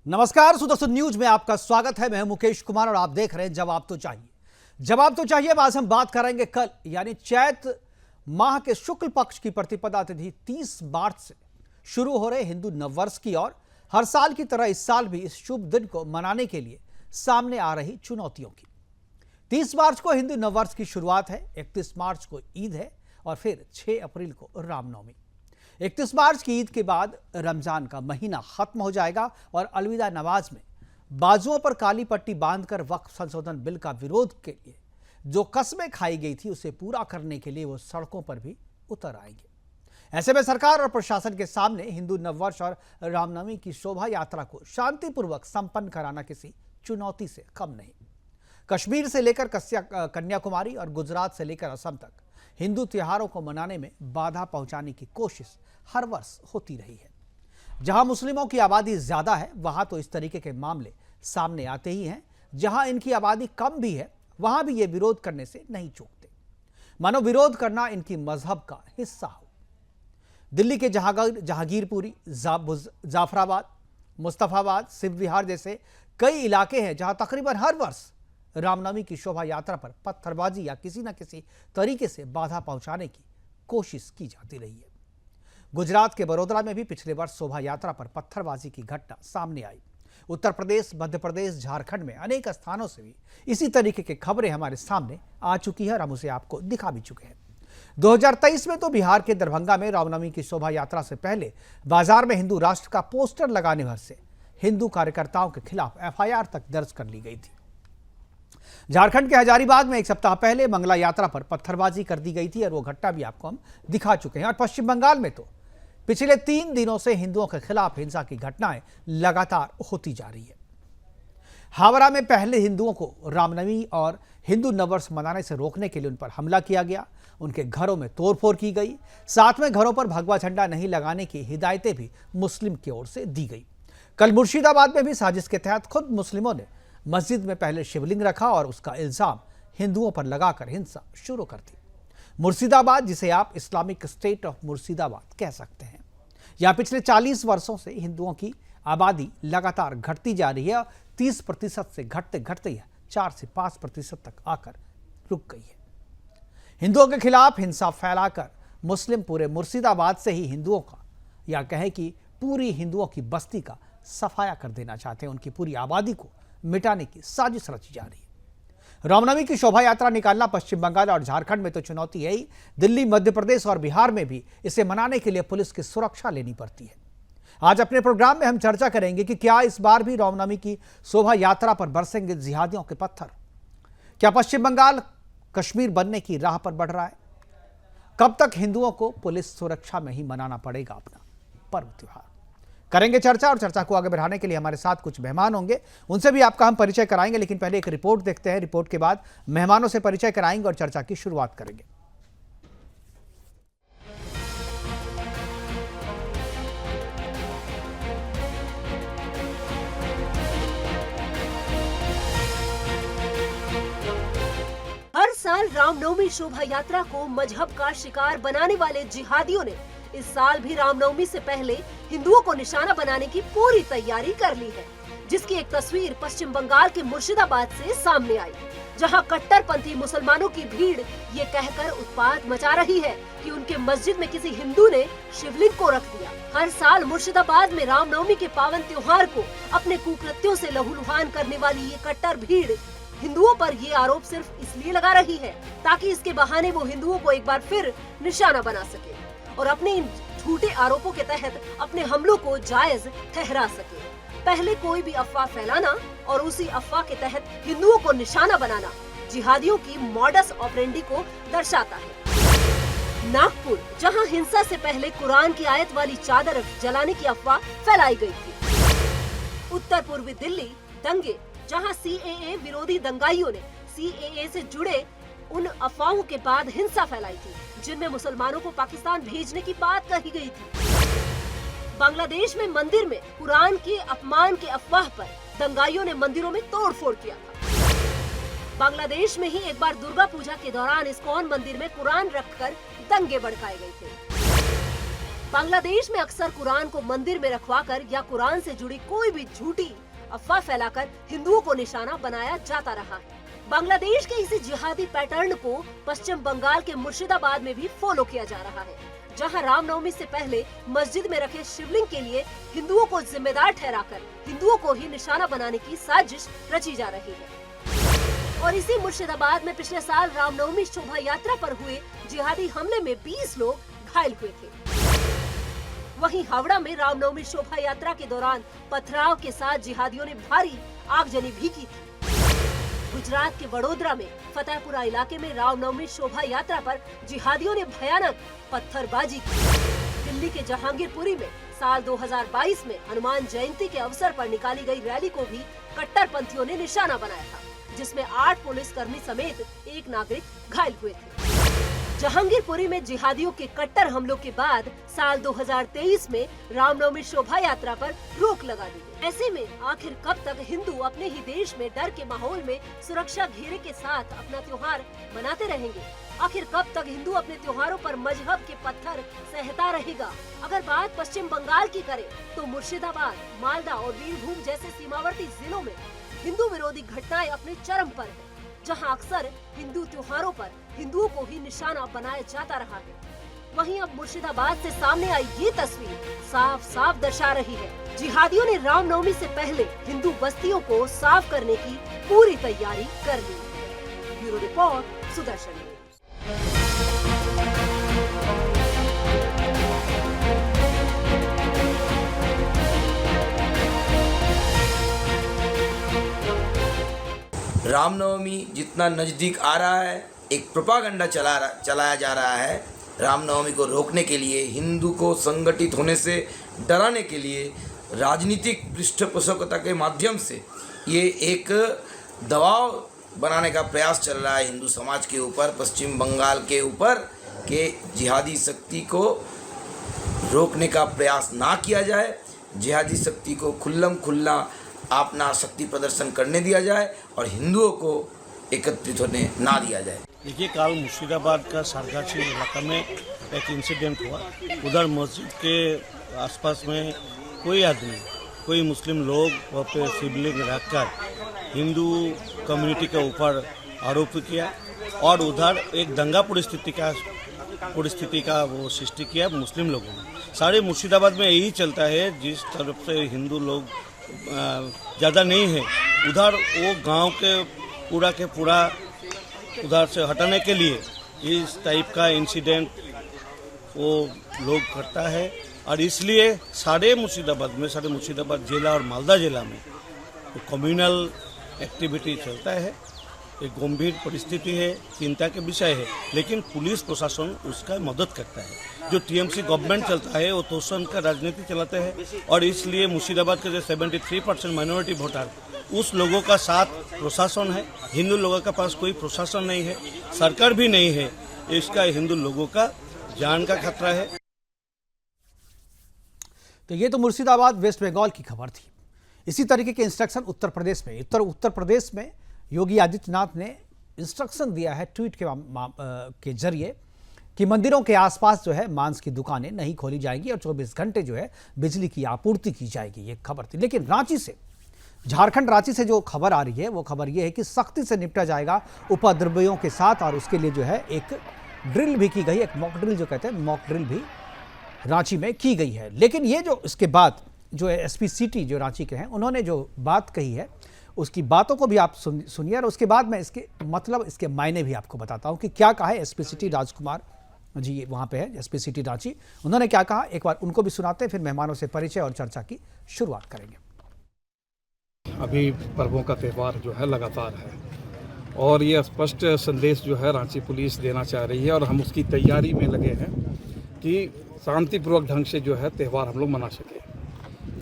नमस्कार, सुदर्शन न्यूज में आपका स्वागत है। मैं मुकेश कुमार और आप देख रहे हैं जवाब तो चाहिए। जवाब तो चाहिए। आज हम बात करेंगे कल यानी चैत माह के शुक्ल पक्ष की प्रतिपदा तिथि 30 मार्च से शुरू हो रहे हिंदू नववर्ष की और हर साल की तरह इस साल भी इस शुभ दिन को मनाने के लिए सामने आ रही चुनौतियों की। 30 मार्च को हिंदू नववर्ष की शुरुआत है, 31 मार्च को ईद है और फिर 6 अप्रैल को रामनवमी। 31 मार्च की ईद के बाद रमजान का महीना खत्म हो जाएगा और अलविदा नमाज में बाजुओं पर काली पट्टी बांधकर वक्फ संशोधन बिल का विरोध के लिए जो कस्में खाई गई थी उसे पूरा करने के लिए वो सड़कों पर भी उतर आएंगे। ऐसे में सरकार और प्रशासन के सामने हिंदू नववर्ष और रामनवमी की शोभा यात्रा को शांतिपूर्वक संपन्न कराना किसी चुनौती से कम नहीं। कश्मीर से लेकर कन्याकुमारी और गुजरात से लेकर असम तक हिंदू त्योहारों को मनाने में बाधा पहुंचाने की कोशिश हर वर्ष होती रही है। जहां मुस्लिमों की आबादी ज्यादा है वहां तो इस तरीके के मामले सामने आते ही हैं। जहां इनकी आबादी कम भी है वहां भी ये विरोध करने से नहीं चूकते, मानो विरोध करना इनकी मजहब का हिस्सा हो। दिल्ली के जहांगीरपुरी, जाफराबाद, मुस्तफाबाद, शिव विहार जैसे कई इलाके हैं जहां तकरीबन हर वर्ष रामनवमी की शोभा यात्रा पर पत्थरबाजी या किसी न किसी तरीके से बाधा पहुंचाने की कोशिश की जाती रही है। गुजरात के बड़ोदरा में भी पिछले वर्ष शोभा यात्रा पर पत्थरबाजी की घटना सामने आई। उत्तर प्रदेश, मध्य प्रदेश, झारखंड में अनेक स्थानों से भी इसी तरीके की खबरें हमारे सामने आ चुकी है और हम उसे आपको दिखा भी चुके हैं। 2023 में तो बिहार के दरभंगा में रामनवमी की शोभा यात्रा से पहले बाजार में हिंदू राष्ट्र का पोस्टर लगाने भर से हिंदू कार्यकर्ताओं के खिलाफ एफआईआर तक दर्ज कर ली गई थी। झारखंड के हजारीबाग में एक सप्ताह पहले मंगला यात्रा पर पत्थरबाजी कर दी गई थी और वो घटना भी आपको हम दिखा चुके हैं। और पश्चिम बंगाल में तो पिछले 3 दिनों से हिंदुओं के खिलाफ हिंसा की घटनाएं लगातार होती जा रही है। हावड़ा में पहले हिंदुओं को रामनवमी और हिंदू नववर्ष मनाने से रोकने के लिए उन पर हमला किया गया, उनके घरों में तोड़फोड़ की गई, साथ में घरों पर भगवा झंडा नहीं लगाने की हिदायतें भी मुस्लिम की ओर से दी गई। कल मुर्शिदाबाद में भी साजिश के तहत खुद मुस्लिमों ने मस्जिद में पहले शिवलिंग रखा और उसका इल्जाम हिंदुओं पर लगाकर हिंसा शुरू कर दी। मुर्शिदाबाद, जिसे आप इस्लामिक स्टेट ऑफ मुर्शिदाबाद कह सकते हैं, यहां पिछले 40 वर्षों से हिंदुओं की आबादी लगातार घटती जा रही है। 30% से घटते घटते यह 4 से 5% तक आकर रुक गई है। हिंदुओं के खिलाफ हिंसा फैलाकर मुस्लिम पूरे मुर्शिदाबाद से ही हिंदुओं का या कहें कि पूरी हिंदुओं की बस्ती का सफाया कर देना चाहते हैं। उनकी पूरी आबादी को मिटाने की साजिश रची जा रही है। रामनवमी की शोभा यात्रा निकालना पश्चिम बंगाल और झारखंड में तो चुनौती है ही, दिल्ली, मध्य प्रदेश और बिहार में भी इसे मनाने के लिए पुलिस की सुरक्षा लेनी पड़ती है। आज अपने प्रोग्राम में हम चर्चा करेंगे कि क्या इस बार भी रामनवमी की शोभा यात्रा पर बरसेंगे जिहादियों के पत्थर? क्या पश्चिम बंगाल कश्मीर बनने की राह पर बढ़ रहा है? कब तक हिंदुओं को पुलिस सुरक्षा में ही मनाना पड़ेगा अपना पर्व त्योहार? करेंगे चर्चा और चर्चा को आगे बढ़ाने के लिए हमारे साथ कुछ मेहमान होंगे, उनसे भी आपका हम परिचय कराएंगे। लेकिन पहले एक रिपोर्ट देखते हैं, रिपोर्ट के बाद मेहमानों से परिचय कराएंगे और चर्चा की शुरुआत करेंगे। हर साल रामनवमी शोभा यात्रा को मजहब का शिकार बनाने वाले जिहादियों ने इस साल भी रामनवमी से पहले हिंदुओं को निशाना बनाने की पूरी तैयारी कर ली है, जिसकी एक तस्वीर पश्चिम बंगाल के मुर्शिदाबाद से सामने आई, जहां कट्टरपंथी मुसलमानों की भीड़ ये कहकर उत्पात मचा रही है कि उनके मस्जिद में किसी हिंदू ने शिवलिंग को रख दिया। हर साल मुर्शिदाबाद में रामनवमी के पावन त्योहार को अपने कुकृत्यों से लहूलुहान करने वाली ये कट्टर भीड़ हिंदुओं पर ये आरोप सिर्फ इसलिए लगा रही है ताकि इसके बहाने वो हिंदुओं को एक बार फिर निशाना बना सके और अपने इन झूठे आरोपों के तहत अपने हमलों को जायज ठहरा सके। पहले कोई भी अफवाह फैलाना और उसी अफवाह के तहत हिंदुओं को निशाना बनाना जिहादियों की मॉडस ऑपरेंडी को दर्शाता है। नागपुर, जहां हिंसा से पहले कुरान की आयत वाली चादर जलाने की अफवाह फैलाई गई थी। उत्तर पूर्वी दिल्ली, दंगे, जहां सीएए विरोधी दंगाइयों ने सीएए से जुड़े उन अफवाहों के बाद हिंसा फैलाई थी, जिनमें मुसलमानों को पाकिस्तान भेजने की बात कही गई थी। बांग्लादेश में मंदिर में कुरान के अपमान के अफवाह पर दंगाइयों ने मंदिरों में तोड़फोड़ किया था। बांग्लादेश में ही एक बार दुर्गा पूजा के दौरान इस्कॉन मंदिर में कुरान रखकर दंगे भड़काए गए थे। बांग्लादेश में अक्सर कुरान को मंदिर में रखवाकर या कुरान से जुड़ी कोई भी झूठी अफवाह फैलाकर हिंदुओं को निशाना बनाया जाता रहा है। बांग्लादेश के इसी जिहादी पैटर्न को पश्चिम बंगाल के मुर्शिदाबाद में भी फॉलो किया जा रहा है, जहां रामनवमी से पहले मस्जिद में रखे शिवलिंग के लिए हिंदुओं को जिम्मेदार ठहराकर हिंदुओं को ही निशाना बनाने की साजिश रची जा रही है। और इसी मुर्शिदाबाद में पिछले साल रामनवमी शोभा यात्रा पर हुए जिहादी हमले में 20 लोग घायल हुए थे। वहीं हावड़ा में रामनवमी शोभा यात्रा के दौरान पथराव के साथ जिहादियों ने भारी आगजनी भी की थी। गुजरात के वडोदरा में फतेहपुरा इलाके में रामनवमी शोभा यात्रा पर जिहादियों ने भयानक पत्थरबाजी की। दिल्ली के जहांगीरपुरी में साल 2022 में हनुमान जयंती के अवसर पर निकाली गई रैली को भी कट्टरपंथियों ने निशाना बनाया था, जिसमें 8 पुलिसकर्मी समेत एक नागरिक घायल हुए थे। जहांगीरपुरी में जिहादियों के कट्टर हमलों के बाद साल 2023 में रामनवमी शोभा यात्रा पर रोक लगा दी गई। ऐसे में आखिर कब तक हिंदू अपने ही देश में डर के माहौल में सुरक्षा घेरे के साथ अपना त्योहार मनाते रहेंगे? आखिर कब तक हिंदू अपने त्योहारों पर मजहब के पत्थर सहता रहेगा? अगर बात पश्चिम बंगाल की करें तो मुर्शिदाबाद, मालदा और बीरभूम जैसे सीमावर्ती जिलों में हिंदू विरोधी घटनाएं अपने चरम पर है, जहां अक्सर हिंदू त्योहारों पर हिंदुओं को ही निशाना बनाया जाता रहा है। वहीं अब मुर्शिदाबाद से सामने आई ये तस्वीर साफ साफ दर्शा रही है, जिहादियों ने रामनवमी से पहले हिंदू बस्तियों को साफ करने की पूरी तैयारी कर ली है। Bureau report, Sudarshan news. Ramnavami जितना नज़दीक आ रहा है, एक प्रोपागंडा चलाया जा रहा है रामनवमी को रोकने के लिए, हिंदू को संगठित होने से डराने के लिए, राजनीतिक पृष्ठपोषकता के माध्यम से ये एक दबाव बनाने का प्रयास चल रहा है हिंदू समाज के ऊपर, पश्चिम बंगाल के ऊपर, कि जिहादी शक्ति को रोकने का प्रयास ना किया जाए, जिहादी शक्ति को खुल्ला अपना शक्ति प्रदर्शन करने दिया जाए और हिंदुओं को एकत्रित होने ना दिया जाए। देखिए, कल मुर्शिदाबाद का सरगाछी इलाका में एक इंसिडेंट हुआ। उधर मस्जिद के आसपास में कोई मुस्लिम लोग वहाँ पे शिवलिंग रखकर हिंदू कम्युनिटी के ऊपर आरोप किया और उधर एक दंगा परिस्थिति का वो सृष्टि किया मुस्लिम लोगों ने। सारे मुर्शिदाबाद में यही चलता है, जिस तरफ से हिंदू लोग ज़्यादा नहीं है, उधर वो गांव के पूरा उधर से हटाने के लिए इस टाइप का इंसिडेंट वो लोग करता है। और इसलिए सारे मुर्शिदाबाद जिला और मालदा जिला में तो कम्युनल एक्टिविटी चलता है। एक गंभीर परिस्थिति है, चिंता के विषय है, लेकिन पुलिस प्रशासन उसका मदद करता है। जो टीएमसी गवर्नमेंट चलता है वो तोषण का राजनीति चलाते हैं और इसलिए मुर्शिदाबाद के जो 73% माइनॉरिटी वोटर, उस लोगों का साथ प्रशासन है। हिंदू लोगों के पास कोई प्रशासन नहीं है, सरकार भी नहीं है, इसका हिंदू लोगों का जान का खतरा है। तो ये तो मुर्शिदाबाद वेस्ट बंगाल की खबर थी। इसी तरीके के इंस्ट्रक्शन उत्तर प्रदेश में योगी आदित्यनाथ ने इंस्ट्रक्शन दिया है ट्वीट के जरिए कि मंदिरों के आसपास जो है मांस की दुकानें नहीं खोली जाएंगी और 24 घंटे जो है बिजली की आपूर्ति की जाएगी। ये खबर थी। लेकिन झारखंड रांची से जो खबर आ रही है वो खबर ये है कि सख्ती से निपटा जाएगा उपद्रवियों के साथ और उसके लिए जो है एक ड्रिल भी की गई, एक मॉक ड्रिल जो कहते हैं, मॉक ड्रिल भी रांची में की गई है। लेकिन ये जो इसके बाद जो एसपी सिटी जो रांची के हैं, उन्होंने जो बात कही है उसकी बातों को भी आप सुनिए और उसके बाद मैं इसके मायने भी आपको बताता हूं कि क्या कहा है एसपी सिटी राजकुमार जी, वहां पे है एसपी सिटी रांची, उन्होंने क्या कहा, एक बार उनको भी सुनाते हैं, फिर मेहमानों से परिचय और चर्चा की शुरुआत करेंगे। अभी पर्वों का त्यौहार जो है लगातार है और ये स्पष्ट संदेश जो है रांची पुलिस देना चाह रही है और हम उसकी तैयारी में लगे हैं कि शांतिपूर्वक ढंग से जो है त्यौहार हम लोग मना सकें।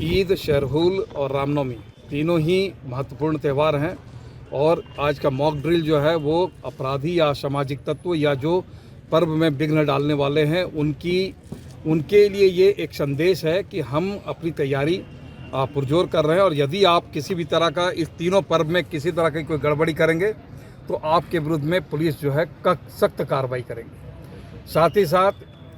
ईद, शरहुल और रामनवमी तीनों ही महत्वपूर्ण त्यौहार हैं और आज का मॉक ड्रिल जो है वो अपराधी या सामाजिक तत्व या जो पर्व में विघ्न डालने वाले हैं उनके लिए ये एक संदेश है कि हम अपनी तैयारी पुरजोर कर रहे हैं और यदि आप किसी भी तरह का इस तीनों पर्व में किसी तरह की कोई गड़बड़ी करेंगे तो आपके विरुद्ध में पुलिस जो है सख्त कार्रवाई करेंगे। साथ ही साथ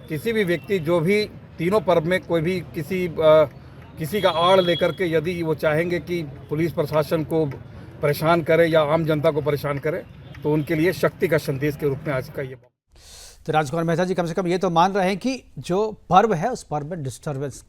किसी भी व्यक्ति जो भी तीनों पर्व में कोई भी किसी का आड़ लेकर के यदि वो चाहेंगे कि पुलिस प्रशासन को परेशान करे या आम जनता को परेशान करे, तो उनके लिए शक्ति का संदेश के रूप में आज का ये। तो राजकुमार मेहता जी कम से कम ये तो मान रहे हैं कि जो पर्व है उस पर्व में डिस्टर्बेंस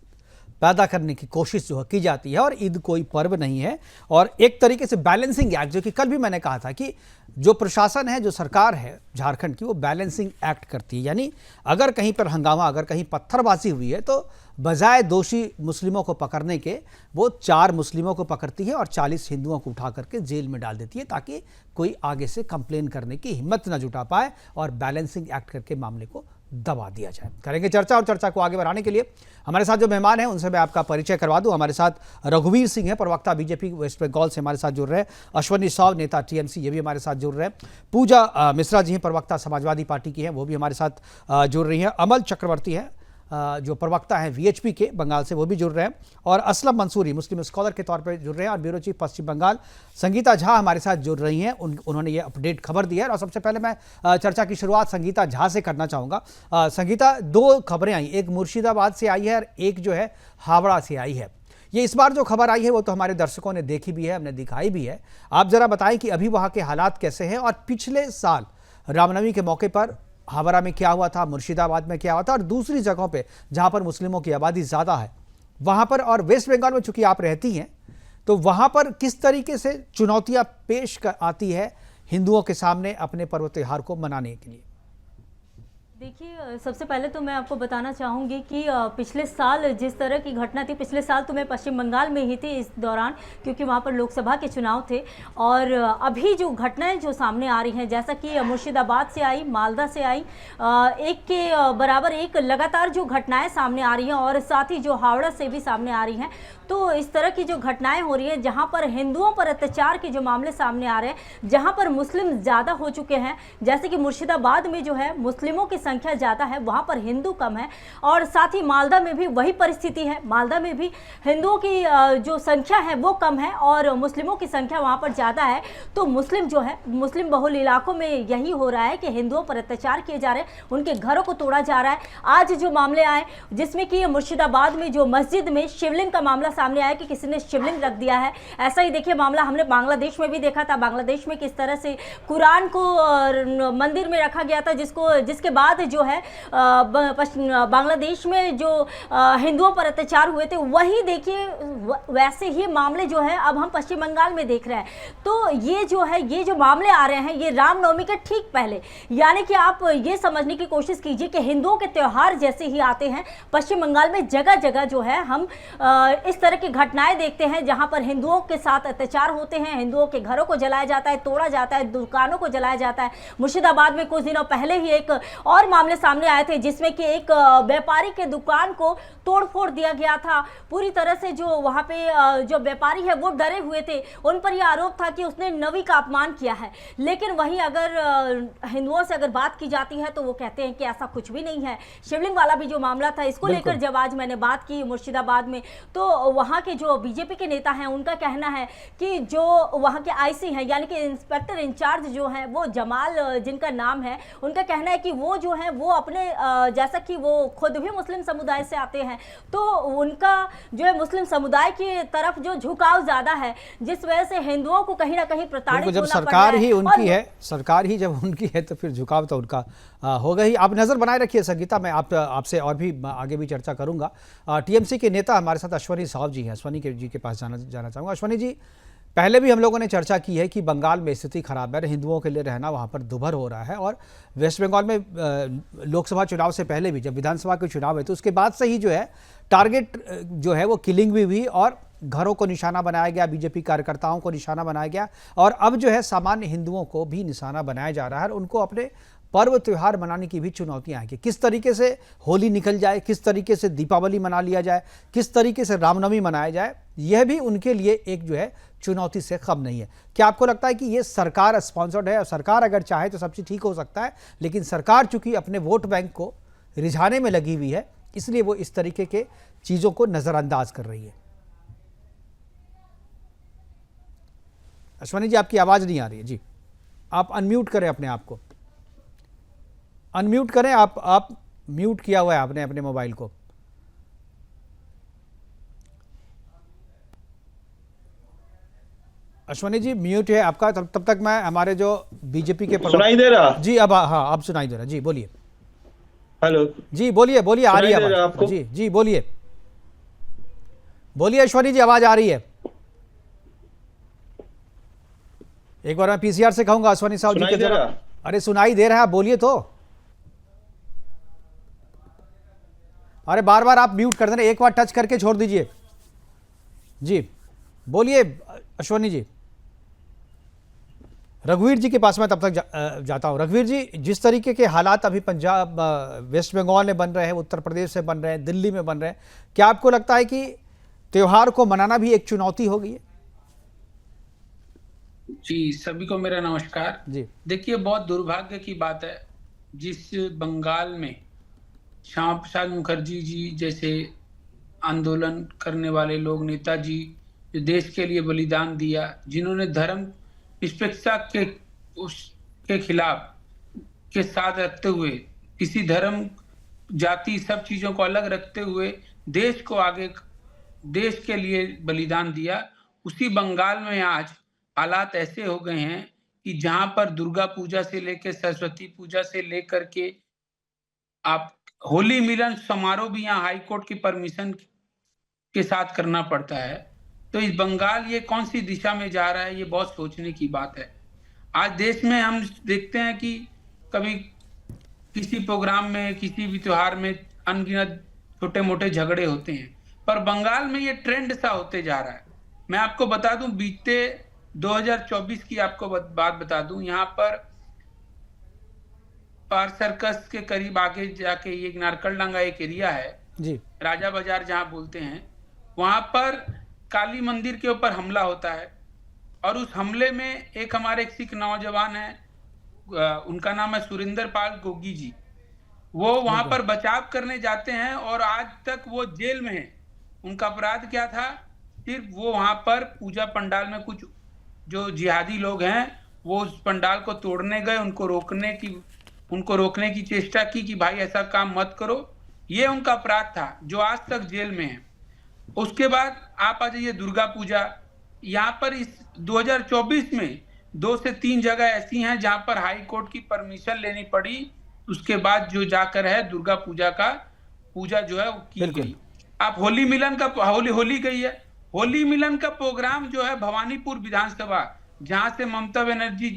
पैदा करने की कोशिश जो है की जाती है, और ईद कोई पर्व नहीं है। और एक तरीके से बैलेंसिंग एक्ट, जो कि कल भी मैंने कहा था कि जो प्रशासन है, जो सरकार है झारखंड की, वो बैलेंसिंग एक्ट करती है। यानी अगर कहीं पर हंगामा, अगर कहीं पत्थरबाजी हुई है, तो बजाय दोषी मुस्लिमों को पकड़ने के वो 4 मुस्लिमों को पकड़ती है और 40 हिंदुओं को उठा करके जेल में डाल देती है, ताकि कोई आगे से कंप्लेन करने की हिम्मत न जुटा पाए और बैलेंसिंग एक्ट करके मामले को दबा दिया जाए। करेंगे चर्चा, और चर्चा को आगे बढ़ाने के लिए हमारे साथ जो मेहमान हैं उनसे मैं आपका परिचय करवा दूं। हमारे साथ रघुवीर सिंह हैं, प्रवक्ता बीजेपी वेस्ट बंगाल से हमारे साथ जुड़ रहे हैं। अश्वनी साव, नेता टीएमसी, ये भी हमारे साथ जुड़ रहे हैं। पूजा मिश्रा जी हैं, प्रवक्ता समाजवादी पार्टी की हैं, वो भी हमारे साथ जुड़ रही हैं। अमल चक्रवर्ती हैं, जो प्रवक्ता हैं वीएचपी के बंगाल से, वो भी जुड़ रहे हैं। और असलम मंसूरी मुस्लिम स्कॉलर के तौर पर जुड़ रहे हैं। और ब्यूरो चीफ पश्चिम बंगाल संगीता झा हमारे साथ जुड़ रही हैं, उन्होंने ये अपडेट खबर दी है। और सबसे पहले मैं चर्चा की शुरुआत संगीता झा से करना चाहूँगा। संगीता, 2 खबरें आई, एक मुर्शिदाबाद से आई है और एक जो है हावड़ा से आई है। ये इस बार जो खबर आई है वो तो हमारे दर्शकों ने देखी भी है, हमने दिखाई भी है। आप जरा बताएं कि अभी वहाँ के हालात कैसे हैं, और पिछले साल रामनवमी के मौके पर हावड़ा में क्या हुआ था, मुर्शिदाबाद में क्या हुआ था, और दूसरी जगहों पे जहां पर मुस्लिमों की आबादी ज़्यादा है वहां पर, और वेस्ट बंगाल में चूंकि आप रहती हैं, तो वहां पर किस तरीके से चुनौतियां पेश आती है हिंदुओं के सामने अपने पर्व त्योहार को मनाने के लिए? देखिए, सबसे पहले तो मैं आपको बताना चाहूँगी कि पिछले साल जिस तरह की घटना थी, पिछले साल तो मैं पश्चिम बंगाल में ही थी इस दौरान, क्योंकि वहाँ पर लोकसभा के चुनाव थे। और अभी जो घटनाएं जो सामने आ रही हैं, जैसा कि मुर्शिदाबाद से आई, मालदा से आई, एक के बराबर एक लगातार जो घटनाएं सामने आ रही हैं, और साथ ही जो हावड़ा से भी सामने आ रही हैं। तो इस तरह की जो घटनाएं हो रही हैं, जहां पर हिंदुओं पर अत्याचार के जो मामले सामने आ रहे हैं, जहां पर मुस्लिम ज़्यादा हो चुके हैं, जैसे कि मुर्शिदाबाद में जो है मुस्लिमों की संख्या ज़्यादा है, वहां पर हिंदू कम है। और साथ ही मालदा में भी वही परिस्थिति है, मालदा में भी हिंदुओं की जो संख्या है वो कम है और मुस्लिमों की संख्या वहाँ पर ज़्यादा है। तो मुस्लिम जो है, मुस्लिम बहुल इलाकों में यही हो रहा है कि हिंदुओं पर अत्याचार किए जा रहे हैं, उनके घरों को तोड़ा जा रहा है। आज जो मामले आए, जिसमें कि मुर्शिदाबाद में जो मस्जिद में शिवलिंग का मामला सामने आया कि किसी ने शिवलिंग रख दिया है। ऐसा ही देखिए मामला हमने बांग्लादेश में भी देखा था। बांग्लादेश में किस तरह से कुरान को मंदिर में रखा गया था, जिसके बाद जो है बांग्लादेश में जो हिंदुओं पर अत्याचार हुए थे, वही देखिए वैसे ही मामले जो है अब हम पश्चिम बंगाल में देख रहे हैं। तो ये जो है, ये जो मामले आ रहे हैं, ये रामनवमी के ठीक पहले, यानी कि आप ये समझने की कोशिश कीजिए कि हिंदुओं के त्यौहार जैसे ही आते हैं, पश्चिम बंगाल में जगह जगह जो है हम इस तरह की घटनाएं देखते हैं, जहां पर हिंदुओं के साथ अत्याचार होते हैं, हिंदुओं के घरों को जलाया जाता है, तोड़ा जाता है, दुकानों को जलाया जाता है। मुर्शिदाबाद में कुछ दिनों पहले ही एक और मामले सामने आए थे, जिसमें कि एक व्यापारी के दुकान को तोड़फोड़ दिया गया था पूरी तरह से। जो वहां पे जो व्यापारी है वो डरे हुए थे, उन पर यह आरोप था कि उसने नबी का अपमान किया है। लेकिन वहीं अगर हिंदुओं से अगर बात की जाती है तो वो कहते हैं कि ऐसा कुछ भी नहीं है। शिवलिंग वाला भी जो मामला था, इसको लेकर जब आज मैंने बात की मुर्शिदाबाद में, तो वहां के जो बीजेपी के नेता हैं उनका कहना है कि जो वहां के आईसी हैं, यानी कि इंस्पेक्टर इंचार्ज जो हैं, वो जमाल जिनका नाम है, उनका कहना है कि वो जो है वो अपने जैसा कि वो खुद भी मुस्लिम समुदाय से आते हैं, तो उनका जो है मुस्लिम समुदाय की तरफ जो झुकाव ज्यादा है, जिस वजह से हिंदुओं को कहीं ना कहीं प्रताड़ित जब सरकार ही उनकी है, सरकार ही जब उनकी है, तो फिर झुकाव तो उनका होगा ही। आप नजर बनाए रखिए संगीता, मैं आपसे और भी आगे भी चर्चा करूंगा। टीएमसी के नेता हमारे साथ अश्वनी साव जी हैं, अश्वनी जी के पास जाना चाहूँगा। अश्वनी जी, पहले भी हम लोगों ने चर्चा की है कि बंगाल में स्थिति खराब है, हिंदुओं के लिए रहना वहाँ पर दुभर हो रहा है। और वेस्ट बंगाल में लोकसभा चुनाव से पहले भी, जब विधानसभा के चुनाव है, तो उसके बाद से ही जो है टारगेट जो है वो किलिंग भी हुई और घरों को निशाना बनाया गया, बीजेपी कार्यकर्ताओं को निशाना बनाया गया, और अब जो है सामान्य हिंदुओं को भी निशाना बनाया जा रहा है। और उनको अपने पर्व त्यौहार मनाने की भी चुनौतियां हैं कि किस तरीके से होली निकल जाए, किस तरीके से दीपावली मना लिया जाए, किस तरीके से रामनवमी मनाया जाए, यह भी उनके लिए एक जो है चुनौती से कम नहीं है। क्या आपको लगता है कि ये सरकार स्पॉन्सर्ड है, और सरकार अगर चाहे तो सब चीज़ ठीक हो सकता है, लेकिन सरकार चूंकि अपने वोट बैंक को रिझाने में लगी हुई है, इसलिए वो इस तरीके के चीज़ों को नज़रअंदाज कर रही है? अश्वनी जी, आपकी आवाज़ नहीं आ रही है जी, आप अनम्यूट करें अपने आप को, अनम्यूट करें। आप म्यूट किया हुआ है आपने अपने मोबाइल को। अश्वनी जी म्यूट है आपका, तब तक मैं हमारे जो बीजेपी के सुनाई दे रहा? जी अब हाँ अब सुनाई दे रहा, जी बोलिए। हेलो, जी बोलिए बोलिए, आ रही है सुनाई दे रहा आवाज। आपको? जी जी बोलिए बोलिए अश्वनी जी, आवाज आ रही है। एक बार मैं पीसीआर से कहूंगा अश्वनी साहब जी सुनाई के दे जरा। रहा? अरे सुनाई दे रहा है, आप बोलिए तो। अरे बार बार आप म्यूट कर देना, एक बार टच करके छोड़ दीजिए। जी बोलिए अश्वनी जी। रघुवीर जी के पास मैं तब तक जाता हूं। रघुवीर जी, जिस तरीके के हालात अभी पंजाब, वेस्ट बंगाल में बन रहे हैं, उत्तर प्रदेश में बन रहे हैं, दिल्ली में बन रहे हैं, क्या आपको लगता है कि त्योहार को मनाना भी एक चुनौती हो गई है? जी, सभी को मेरा नमस्कार जी। देखिए, बहुत दुर्भाग्य की बात है जिस बंगाल में श्यामा प्रसाद मुखर्जी जी जैसे आंदोलन करने वाले लोग, नेताजी जो देश के लिए बलिदान दिया, जिन्होंने धर्म निष्पक्षता के उसके खिलाफ के साथ रखते हुए, किसी धर्म जाति सब चीजों को अलग रखते हुए देश को आगे, देश के लिए बलिदान दिया, उसी बंगाल में आज हालात ऐसे हो गए हैं कि जहां पर दुर्गा पूजा से लेकर सरस्वती पूजा से लेकर के आप होली मिलन समारोह भी यहाँ हाई कोर्ट की परमिशन के साथ करना पड़ता है। तो इस बंगाल ये कौन सी दिशा में जा रहा है, ये बहुत सोचने की बात है। आज देश में हम देखते हैं कि कभी किसी प्रोग्राम में, किसी भी त्योहार में अनगिनत छोटे मोटे झगड़े होते हैं, पर बंगाल में ये ट्रेंड सा होते जा रहा है। मैं आपको बता दूं, बीते 2024 की आपको बात बता दूं, यहाँ पर पार सर्कस के करीब आगे जाके ये नारकलडांगा एक एरिया है जी, राजा बाजार जहाँ बोलते हैं, वहां पर काली मंदिर के ऊपर हमला होता है और उस हमले में एक हमारे एक सिख नौजवान है, उनका नाम है सुरेंद्र पाल गोगी जी, वो वहां पर बचाव करने जाते हैं और आज तक वो जेल में है। उनका अपराध क्या था? सिर्फ वो वहां पर पूजा पंडाल में कुछ जो जिहादी लोग हैं वो उस पंडाल को तोड़ने गए, उनको रोकने की चेष्टा की कि भाई ऐसा काम मत करो, ये उनका अपराध था, जो आज तक जेल में है। उसके बाद आप आ जाइए दुर्गा पूजा, यहाँ पर इस 2024 में 2 से 3 जगह ऐसी हैं जहां पर हाई कोर्ट की परमिशन लेनी पड़ी, उसके बाद जो जाकर है दुर्गा पूजा का पूजा जो है वो की गई। आप होली मिलन का होली गई है, होली मिलन का प्रोग्राम जो है भवानीपुर विधानसभा, जहां से ममता बनर्जी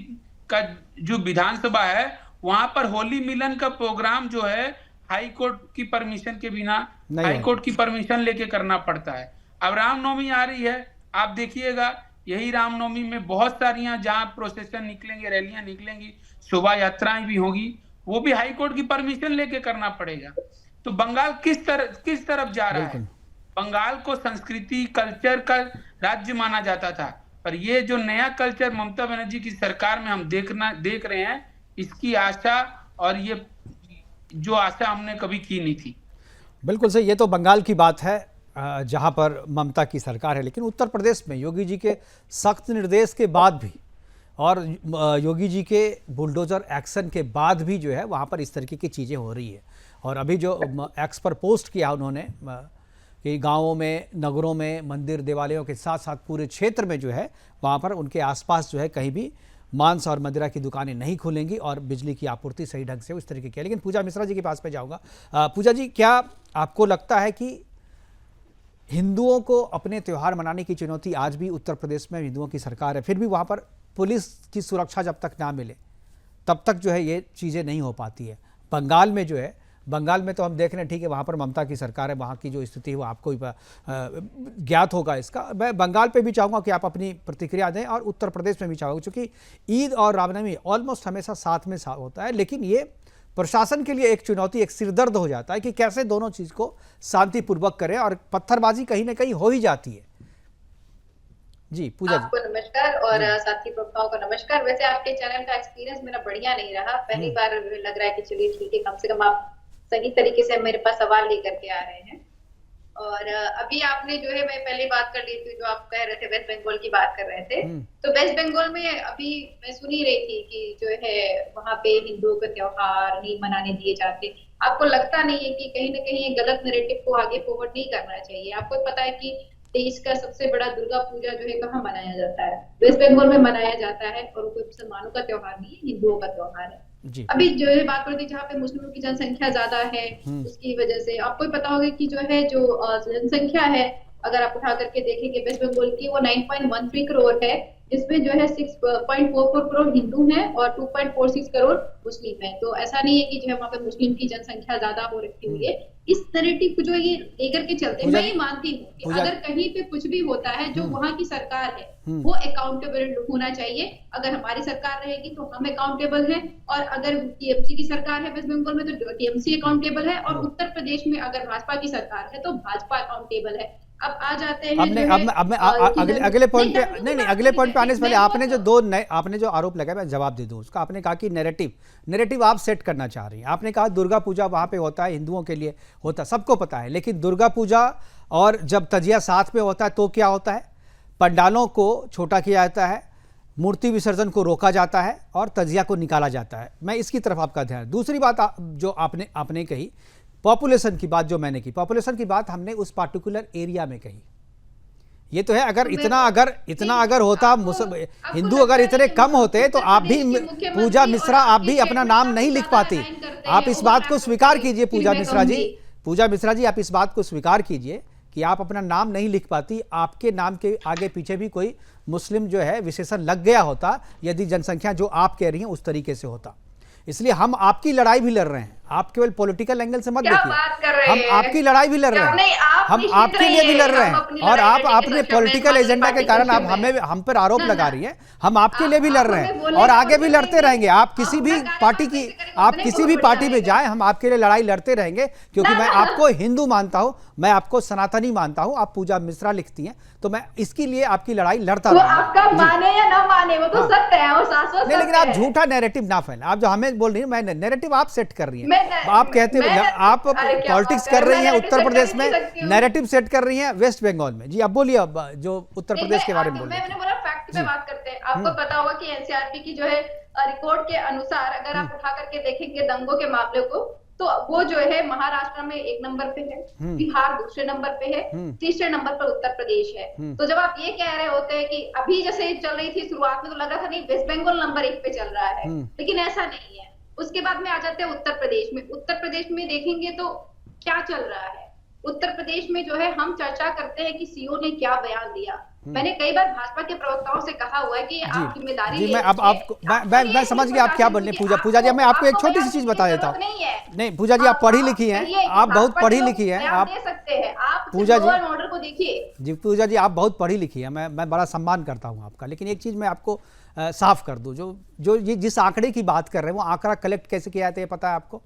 का जो विधानसभा है, वहां पर होली मिलन का प्रोग्राम जो है हाई कोर्ट की परमिशन के बिना, हाई कोर्ट की परमिशन लेके करना पड़ता है। अब रामनवमी आ रही है, आप देखिएगा यही रामनवमी में बहुत सारियां जहां प्रोसेशन निकलेंगे, रैलियां निकलेंगी, शोभा यात्राएं भी होगी, वो भी हाई कोर्ट की परमिशन लेके करना पड़ेगा। तो बंगाल किस तरफ जा रहा है? बंगाल को संस्कृति कल्चर का राज्य माना जाता था, पर ये जो नया कल्चर ममता बनर्जी की सरकार में हम देख रहे हैं, इसकी आशा और ये जो आशा हमने कभी की नहीं थी। बिल्कुल सही। ये तो बंगाल की बात है जहां पर ममता की सरकार है, लेकिन उत्तर प्रदेश में योगी जी के सख्त निर्देश के बाद भी और योगी जी के बुलडोजर एक्शन के बाद भी जो है वहां पर इस तरीके की चीज़ें हो रही है। और अभी जो एक्स पर पोस्ट किया उन्होंने कि गाँवों में, नगरों में, मंदिर देवालयों के साथ साथ पूरे क्षेत्र में जो है वहाँ पर उनके आसपास जो है कहीं भी मांस और मदिरा की दुकानें नहीं खुलेंगी और बिजली की आपूर्ति सही ढंग से उस तरीके की है। लेकिन पूजा मिश्रा जी के पास में जाऊँगा। पूजा जी, क्या आपको लगता है कि हिंदुओं को अपने त्यौहार मनाने की चुनौती आज भी उत्तर प्रदेश में हिंदुओं की सरकार है, फिर भी वहाँ पर पुलिस की सुरक्षा जब तक ना मिले तब तक जो है ये चीज़ें नहीं हो पाती है? बंगाल में जो है, बंगाल में तो हम देख रहे हैं, ठीक है वहाँ पर ममता की सरकार है, वहाँ की जो स्थिति है वो आपको ही ज्ञात होगा इसका। मैं बंगाल पे भी चाहूँगा कि आप अपनी प्रतिक्रिया दें और उत्तर प्रदेश में भी चाहूँगा, क्योंकि ईद और रामनवमी ऑलमोस्ट हमेशा साथ में होता है, लेकिन ये प्रशासन के लिए एक चुनौती, एक सिरदर्द हो जाता है कि कैसे दोनों चीज़ को शांतिपूर्वक करें, और पत्थरबाजी कहीं ना कहीं हो ही जाती है। जी पूजा जी। आपको नमस्कार और साथी प्रवक्ताओं को नमस्कार। वैसे आपके चैनल का एक्सपीरियंस मेरा बढ़िया नहीं रहा, पहली बार लग रहा है कि चलिए ठीक है, कम से कम आप सही तरीके से मेरे पास सवाल लेकर के आ रहे हैं। और अभी आपने जो है, मैं पहले बात कर ली थी, जो आप कह रहे थे वेस्ट बंगाल की बात कर रहे थे, तो वेस्ट बंगाल में अभी मैं सुन ही रही थी कि जो है वहां पे हिंदुओं के त्योहार नहीं मनाने दिए जाते। आपको लगता नहीं है कि कहीं ना कहीं गलत नैरेटिव को आगे फॉरवर्ड नहीं करना चाहिए? आपको पता है कि देश का सबसे बड़ा दुर्गा पूजा जो है कहाँ मनाया जाता है? वेस्ट बंगाल में मनाया जाता है, और वो कोई मुसलमानों का त्योहार नहीं है, हिंदुओं का त्योहार है। जी। अभी जो है बात करती जहाँ पे मुस्लिमों की जनसंख्या ज्यादा है, उसकी वजह से आपको पता होगा कि जो है जो जनसंख्या है, अगर आप उठा करके देखेंगे वेस्ट बंगाल की, वो 9.13 करोड़ है, जिसमें जो है 6.44 करोड़ हिंदू हैं और 2.46 करोड़ मुस्लिम हैं। तो ऐसा नहीं है कि जो है वहाँ पे मुस्लिम की जनसंख्या ज्यादा हो रखी हुई है। इस नैरेटिव को जो ये लेकर के चलते हैं, मैं ये मानती हूँ कि अगर कहीं पे कुछ भी होता है, जो वहाँ की सरकार है वो अकाउंटेबल होना चाहिए। अगर हमारी सरकार रहेगी तो हम अकाउंटेबल हैं, और अगर टीएमसी की सरकार है वेस्ट बंगाल में तो टीएमसी अकाउंटेबल है, और उत्तर प्रदेश में अगर भाजपा की सरकार है तो भाजपा अकाउंटेबल है। अब आ जाते हैं अगले पॉइंट पे नहीं अगले पॉइंट पे आने से पहले आपने जो आपने जो आरोप लगाया, मैं जवाब दे दूं उसका। आपने कहा कि नैरेटिव आप सेट करना चाह रही हैं। आपने कहा दुर्गा पूजा वहाँ पे होता है, हिंदुओं के लिए होता है, सबको पता है, लेकिन दुर्गा पूजा और जब तजिया साथ में होता है तो क्या होता है? पंडालों को छोटा किया जाता है, मूर्ति विसर्जन को रोका जाता है और तजिया को निकाला जाता है। मैं इसकी तरफ आपका ध्यान। दूसरी बात जो आपने कही, पॉपुलेशन की बात जो मैंने की, पॉपुलेशन की बात हमने उस पार्टिकुलर एरिया में कही। ये तो है, अगर इतना अगर होता, हिंदू अगर इतने कम होते तो आप भी पूजा मिश्रा, आप भी अपना नाम नहीं लिख पाती। आप इस बात को स्वीकार कीजिए पूजा मिश्रा जी, आप इस बात को स्वीकार कीजिए कि आप अपना नाम नहीं लिख पाती। आपके नाम के आगे पीछे भी कोई मुस्लिम जो है विशेषण लग गया होता, यदि जनसंख्या जो आप कह रही हैं उस तरीके से होता। इसलिए हम आपकी लड़ाई भी लड़ रहे हैं, आप केवल पॉलिटिकल एंगल से मत देखिए, हम आपकी लड़ाई भी लड़ रहे हैं, हम आपके लिए भी लड़ रहे हैं। और आप अपने पॉलिटिकल एजेंडा के कारण आप हम पर आरोप लगा रही हैं। हम आपके लिए भी लड़ रहे हैं और आगे भी लड़ते रहेंगे। आप किसी भी पार्टी में जाएं, हम आपके लिए लड़ाई लड़ते रहेंगे, क्योंकि मैं आपको हिंदू मानता हूं, मैं आपको सनातनी मानता हूं। आप पूजा मिश्रा लिखती हैं तो मैं इसके लिए आपकी लड़ाई लड़ता रहूंगा। आपका माने या ना माने वो तो सत्य है, और शाश्वत नहीं, लेकिन आप झूठा नैरेटिव ना फैलाएं। आप जो हमें बोल रही हैं, मैं नैरेटिव आप सेट कर रही हैं। आप कहते हैं आप पॉलिटिक्स कर रही हैं उत्तर प्रदेश में, नैरेटिव सेट कर रही हैं वेस्ट बंगाल में। जी अब बोलिए, अब जो उत्तर प्रदेश के बारे में बोलिए। मैंने बोला फैक्ट पे बात करते हैं। आपको पता होगा कि एनसीआरबी की जो है रिपोर्ट के अनुसार, अगर आप उठा करके देखेंगे दंगों के मामले को, तो वो जो है महाराष्ट्र में 1 नंबर पे है, बिहार दूसरे नंबर पे है, तीसरे नंबर पर उत्तर प्रदेश है। तो जब आप ये कह रहे होते हैं कि अभी जैसे चल रही थी शुरुआत में, तो लग रहा था नहीं वेस्ट बंगाल नंबर 1 पे चल रहा है, लेकिन ऐसा नहीं है। उसके बाद में आ जाते हैं उत्तर प्रदेश में। उत्तर प्रदेश में देखेंगे तो क्या चल रहा है। उत्तर प्रदेश में जो है हम चर्चा करते हैं कि सीओ ने क्या बयान दिया। मैंने कई बार भाजपा के प्रवक्ताओं से कहा हुआ है कि आप जिम्मेदारी मैं अब आपको मैं समझ गया आप क्या बोलने। पूजा जी, मैं आपको एक छोटी सी चीज बता देता हूँ। नहीं पूजा जी, आप पढ़ी लिखी हैं, आप बहुत पढ़ी लिखी हैं। आप दे सकते हैं, आप पूजा जी ऑर्डर को देखिए। जी पूजा जी, आप बहुत पढ़ी लिखी हैं, मैं बड़ा सम्मान करता हूँ आपका। लेकिन एक चीज मैं आपको साफ कर दूं, जो ये जिस आंकड़े की बात कर रहे हैं, वो आंकड़ा कलेक्ट कैसे किया जाता है, ये पता है आपको?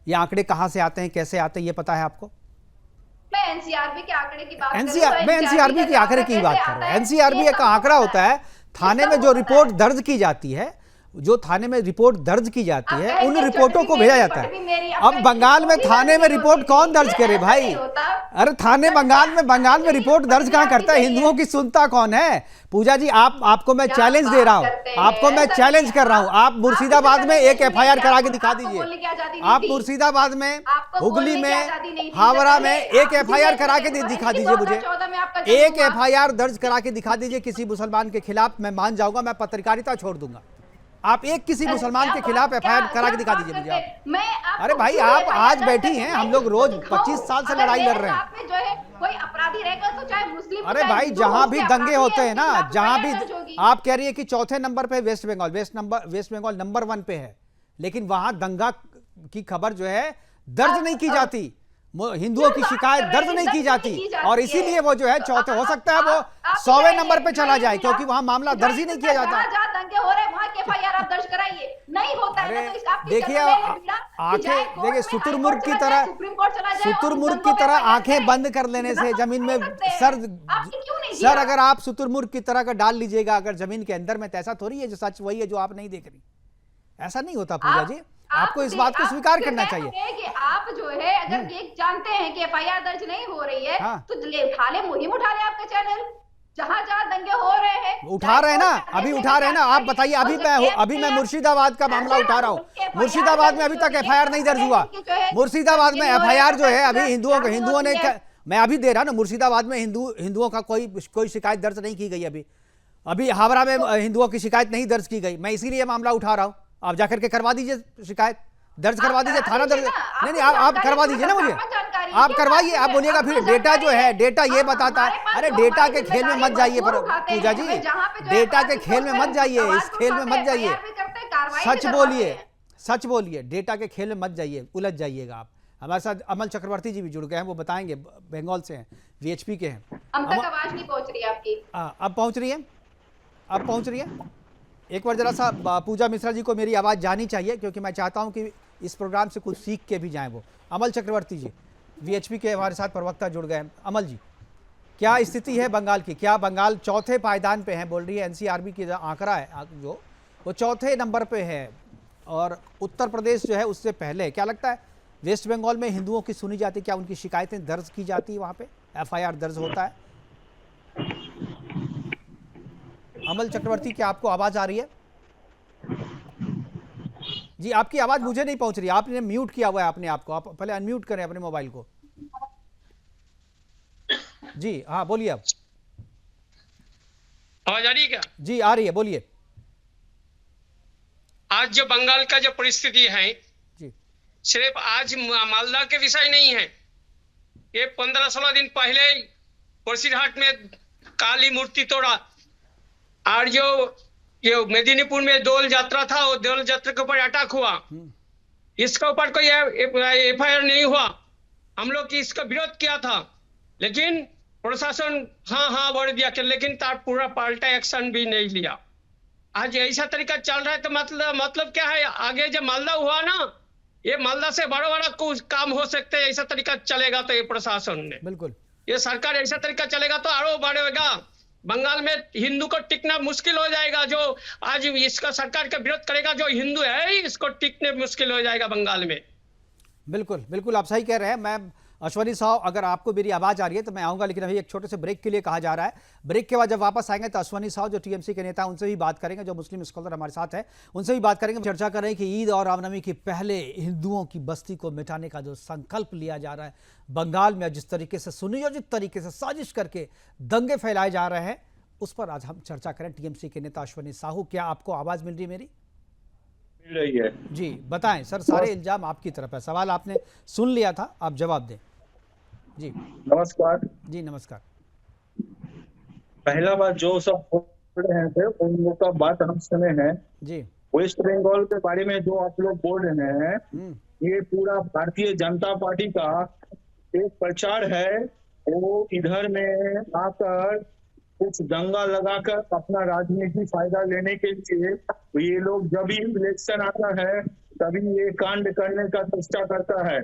ये आंकड़े कहाँ से आते हैं, कैसे आते हैं, ये पता है आपको? मैं एनसीआरबी के आंकड़े की बात मैं एनसीआरबी के आंकड़े की बात कर रहा हूँ। एनसीआरबी का आंकड़ा होता है, थाने में जो रिपोर्ट दर्ज की जाती है, जो थाने में रिपोर्ट दर्ज की जाती है, उन रिपोर्टों को भेजा जाता है। अब बंगाल में थाने में रिपोर्ट कौन दर्ज करे भाई? अरे थाने बंगाल में रिपोर्ट दर्ज कहाँ करता है? हिंदुओं की सुनता कौन है? पूजा जी, आपको मैं चैलेंज दे रहा हूँ, आपको मैं चैलेंज कर रहा हूँ। आप मुर्शिदाबाद में एक एफआईआर करा के दिखा दीजिए। आप मुर्शिदाबाद में, हुगली में, हावड़ा में एक एफआईआर करा के दिखा दीजिए मुझे। एक एफआईआर दर्ज करा के दिखा दीजिए किसी मुसलमान के खिलाफ, मैं मान जाऊंगा, मैं पत्रकारिता छोड़ दूंगा। आप एक किसी मुसलमान के खिलाफ एफआईआर करा के दिखा दीजिए मुझे आप। अरे भाई, आप आज बैठी हैं, हम लोग रोज 25 साल से लड़ाई लड़ रहे हैं। जो है कोई अपराधी रहेगा तो चाहे मुस्लिम, अरे भाई, जहां भी दंगे होते हैं ना, जहां भी आप कह रही है कि चौथे नंबर पे वेस्ट बंगाल नंबर 1 पे है, लेकिन वहां दंगा की खबर जो है दर्ज नहीं की जाती, हिंदुओं की शिकायत दर्ज नहीं की जाती, और इसीलिए वो जो है चौथे, हो सकता है वो 100वें नंबर पे चला जाए, क्योंकि वहां मामला दर्ज ही नहीं किया जाता। दंगे हो रहे वहां के एफआईआर आप दर्ज कराइए, नहीं होता है तो देखिए, आंखें देखिए, शुतुरमुर्ग की तरह आंखें बंद कर लेने से जमीन में सर अगर आप शुतुरमुर्ग की तरह का डाल लीजिएगा अगर जमीन के अंदर में, तो ऐसा थोड़ी है जो सच वही है जो आप नहीं देख रही। ऐसा नहीं होता पूजा जी, आपको इस बात को स्वीकार करना चाहिए कि आप जो है अगर ये जानते हैं कि एफआईआर दर्ज नहीं हो रही है, तो उठा ले, मुहिम उठा ले आपका चैनल, जहां दंगे हो रहे हैं उठा रहे हैं ना, अभी उठा रहे हैं ना। आप बताइए, अभी मैं मुर्शिदाबाद का मामला उठा रहा हूँ। मुर्शिदाबाद में अभी तक एफआईआर नहीं दर्ज हुआ। मुर्शिदाबाद में एफआईआर जो है अभी हिंदुओं ने मैं अभी दे रहा ना, मुर्शिदाबाद में हिंदुओं का कोई शिकायत दर्ज नहीं की गई अभी हावड़ा में हिंदुओं की शिकायत नहीं दर्ज की गई। मैं इसीलिए मामला उठा रहा हूं। आप जाकर के करवा दीजिए, शिकायत दर्ज करवा दीजिए, थाना दर्ज। नहीं, आप करवा दीजिए ना मुझे, आप करवाइए। आप बोलिएगा फिर डेटा जो है, डेटा ये बताता है। अरे डेटा के खेल में मत जाइए पूजा जी, डेटा के खेल में मत जाइए, इस खेल में मत जाइए। सच बोलिए, डेटा के खेल में मत जाइए, उलझ जाइएगा आप। हमारे साथ अमल चक्रवर्ती जी भी जुड़ गए हैं, वो बताएंगे, बंगाल से हैं, वीएचपी के हैं। हम तक आवाज नहीं पहुंच रही आपकी। अब पहुंच रही है, अब पहुंच रही है। एक बार जरा सा पूजा मिश्रा जी को मेरी आवाज़ जानी चाहिए, क्योंकि मैं चाहता हूं कि इस प्रोग्राम से कुछ सीख के भी जाएं वो। अमल चक्रवर्ती जी वीएचपी के हमारे साथ प्रवक्ता जुड़ गए हैं। अमल जी, क्या स्थिति है बंगाल की? क्या बंगाल चौथे पायदान पे है? बोल रही है एनसीआरबी की आंकड़ा है जो, वो चौथे नंबर पे है, और उत्तर प्रदेश जो है उससे पहले। क्या लगता है वेस्ट बंगाल में हिंदुओं की सुनी जाती, क्या उनकी शिकायतें दर्ज की जाती है? वहाँ पे एफआईआर दर्ज होता है? अमल चक्रवर्ती, क्या आपको आवाज आ रही है? जी, आपकी आवाज मुझे नहीं पहुंच रही, आपने म्यूट किया हुआ है अपने आप को। आप पहले अनम्यूट करें अपने मोबाइल को। जी हाँ, बोलिए। अब आवाज आ रही है क्या? जी आ रही है, बोलिए। आज जो बंगाल का जो परिस्थिति है, जी, सिर्फ आज मालदा के विषय नहीं है। ये 15-16 दिन पहले बरसीरहाट में काली मूर्ति तोड़ा, और जो ये मेदिनीपुर में दोल यात्रा था, वो दोल यात्रा के ऊपर अटैक हुआ, इसके ऊपर कोई एफआईआर नहीं हुआ। हम लोग इसका विरोध किया था, लेकिन प्रशासन हाँ बोल दिया कि, लेकिन तार पूरा पाल्टा एक्शन भी नहीं लिया। आज ऐसा तरीका चल रहा है, तो मतलब क्या है? आगे जब मालदा हुआ ना, ये मालदा से बड़ा कुछ काम हो सकते हैं। ऐसा तरीका चलेगा तो ये प्रशासन ने, बिल्कुल, ये सरकार ऐसा तरीका चलेगा तो और बढ़ेगा। बंगाल में हिंदू को टिकना मुश्किल हो जाएगा। जो आज इसका सरकार का विरोध करेगा, जो हिंदू है, इसको टिकने मुश्किल हो जाएगा बंगाल में। बिल्कुल बिल्कुल, आप सही कह रहे हैं। मैं अश्वनी साहब, अगर आपको मेरी आवाज़ आ रही है तो मैं आऊँगा, लेकिन अभी एक छोटे से ब्रेक के लिए कहा जा रहा है। ब्रेक के बाद जब वापस आएंगे तो अश्वनी साहब जो टीएमसी के नेता हैं उनसे भी बात करेंगे, जो मुस्लिम स्कॉलर हमारे साथ है उनसे भी बात करेंगे। चर्चा करें कि ईद और रामनवमी के पहले हिंदुओं की बस्ती को मिटाने का जो संकल्प लिया जा रहा है बंगाल में, जिस तरीके से सुनियोजित तरीके से साजिश करके दंगे फैलाए जा रहे हैं, उस पर आज हम चर्चा करें। टीएमसी के नेता अश्वनी साहू, क्या आपको आवाज़ मिल रही है मेरी? मिल रही है जी, बताएं सर। सारे इल्जाम आपकी तरफ है, सवाल आपने सुन लिया था, आप जवाब दें। जी नमस्कार। जी नमस्कार। पहला बात, जो सब बोल रहे थे उन लोग का बात हम सुने हैं जी। वेस्ट बंगाल के बारे में जो आप लोग बोल रहे हैं, ये पूरा भारतीय जनता पार्टी का एक प्रचार है। वो इधर में आकर कुछ दंगा लगाकर अपना राजनीतिक फायदा लेने के लिए ये लोग जब भी इलेक्शन आता है तभी ये कांड करने का चेष्टा करता है।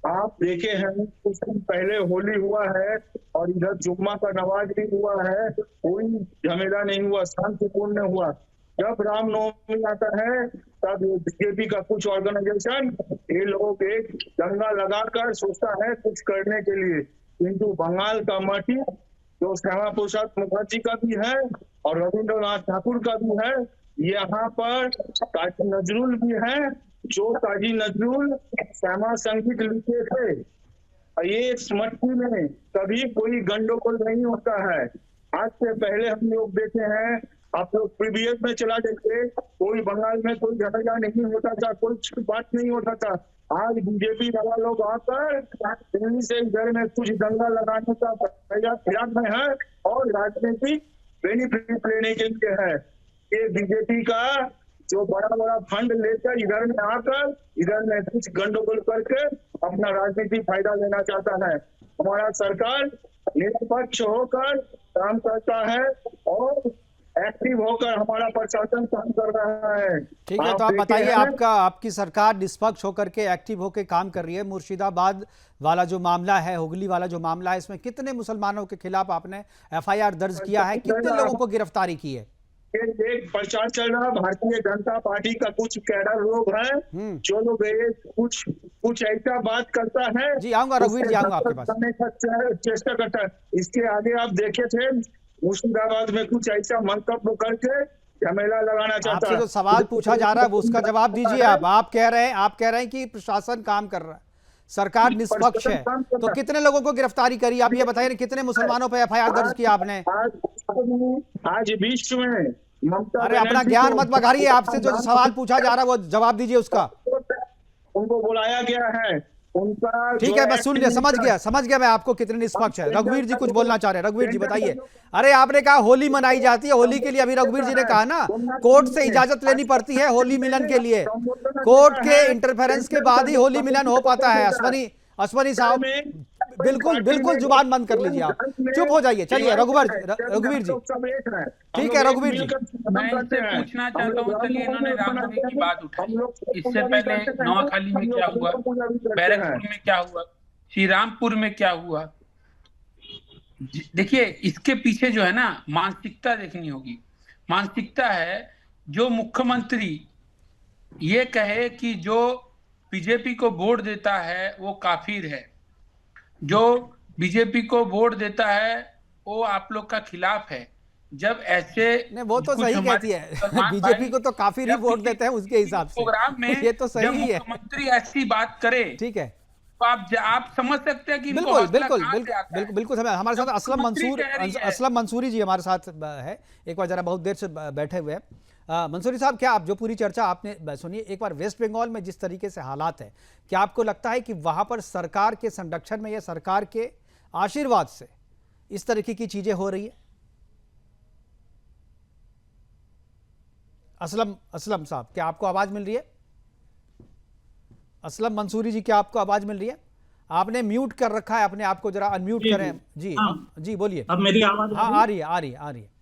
आप देखे हैं कुछ दिन पहले होली हुआ है और इधर जुम्मा का नमाज भी हुआ है, कोई झमेला नहीं हुआ, शांतिपूर्ण हुआ। जब रामनवमी आता है तब बीजेपी का कुछ ऑर्गेनाइजेशन ये लोग एक दंगा लगाकर सोचता है कुछ करने के लिए, किंतु बंगाल का माटी जो श्यामा प्रसाद मुखर्जी का भी है और रविंद्रनाथ ठाकुर का भी है, यहाँ पर काजी नजरुल भी है, जो काजी नजरुल श्यामा संगीत लिखे थे। ये इस मट्टी में कभी कोई गंडगोल नहीं होता है। आज से पहले हम लोग देखे हैं, आप लोग प्रीवियस में चला देखे, कोई बंगाल में कोई झगड़ा नहीं होता था, कोई बात नहीं होता था। आज बीजेपी वाला लोग आकर दिल्ली से इधर में कुछ दंगा लगाने का प्रयास में है और राजनीतिक बेनिफिट लेने के लिए है। ये बीजेपी का जो बड़ा बड़ा फंड लेकर इधर में आकर इधर में कुछ गंडगोल करके अपना राजनीतिक फायदा लेना चाहता है। हमारा सरकार निष्पक्ष होकर काम करता है और एक्टिव होकर हमारा प्रशासन काम कर रहा है। ठीक है, तो आप बताइए, आपकी सरकार निष्पक्ष होकर के एक्टिव होकर काम कर रही है। मुर्शिदाबाद वाला जो मामला है, हुगली वाला जो मामला है, इसमें कितने मुसलमानों के खिलाफ आपने एफआईआर दर्ज किया है, कितने लोगों को गिरफ्तारी की है? एक प्रचार चल रहा, भारतीय जनता पार्टी का कुछ कैडर लोग हैं जो लोग कुछ ऐसा बात करता है। जी आऊंगा रघुवीर जी, आऊंगा आपके पास। चेष्टा करता है। इसके आगे आप देखे थे मुर्शिदाबाद में कुछ ऐसा मंतव्य करके झमेला लगाना चाहता है। आपसे जो सवाल पूछा जा रहा है वो उसका जवाब दीजिए। आप कह रहे हैं कि प्रशासन काम कर रहा है, सरकार निष्पक्ष है, तो कितने लोगों को गिरफ्तारी करी? आप ये बताइए ना, कितने मुसलमानों पर एफआईआर दर्ज किया आपने? आज विश्व में ममता अरे अपना बनर्जी ज्ञान को मत बघारिए, आपसे जो सवाल पूछा जा रहा है वो जवाब दीजिए उसका। उनको बुलाया गया है, उनका ठीक है, मैं सुन लिया, समझ गया मैं आपको कितने निष्पक्ष है। रघुवीर जी कुछ बोलना चाह रहे हैं, रघुवीर जी बताइए। अरे आपने कहा होली मनाई जाती है, होली के लिए अभी रघुवीर जी ने कहा ना कोर्ट से इजाजत लेनी पड़ती है होली मिलन के लिए, कोर्ट के इंटरफेरेंस के बाद ही होली मिलन हो पाता है। अश्वनी साहब बिल्कुल जुबान बंद कर लीजिए, आप चुप हो जाइए। चलिए रघुवीर जी, ठीक है रघुवीर जी। मैं इससे पूछना चाहता हूँ, चलिए इन्होंने रामनवमी की बात उठाई, इससे पहले नौखाली में क्या हुआ, बैरकपुर में क्या हुआ, श्री रामपुर में क्या हुआ? देखिए इसके पीछे जो है ना मानसिकता देखनी होगी। मानसिकता है जो मुख्यमंत्री ये कहे कि जो बीजेपी को वोट देता है वो काफिर है, जो बीजेपी को वोट देता है वो आप लोग का खिलाफ है। जब ऐसे नहीं, वो तो सही कहती है बीजेपी को तो काफिर ही वोट देते हैं उसके हिसाब से प्रोग्राम में ये तो सही है। मुख्यमंत्री ऐसी बात करे, ठीक है, तो आप समझ सकते हैं कि बिल्कुल समय हमारे साथ असलम मंसूरी जी हमारे साथ है, एक बार जरा बहुत देर से बैठे हुए हैं। मंसूरी साहब, क्या आप जो पूरी चर्चा आपने सुनिए, एक बार वेस्ट बंगाल में जिस तरीके से हालात है, क्या आपको लगता है कि वहां पर सरकार के संरक्षण में या सरकार के आशीर्वाद से इस तरीके की चीजें हो रही है? असलम साहब, क्या आपको आवाज मिल रही है? असलम मंसूरी जी, क्या आपको आवाज मिल रही है? आपने म्यूट कर रखा है अपने आप को, जरा अनम्यूट करें जी। जी बोलिए। अब मेरी आवाज आ रही है।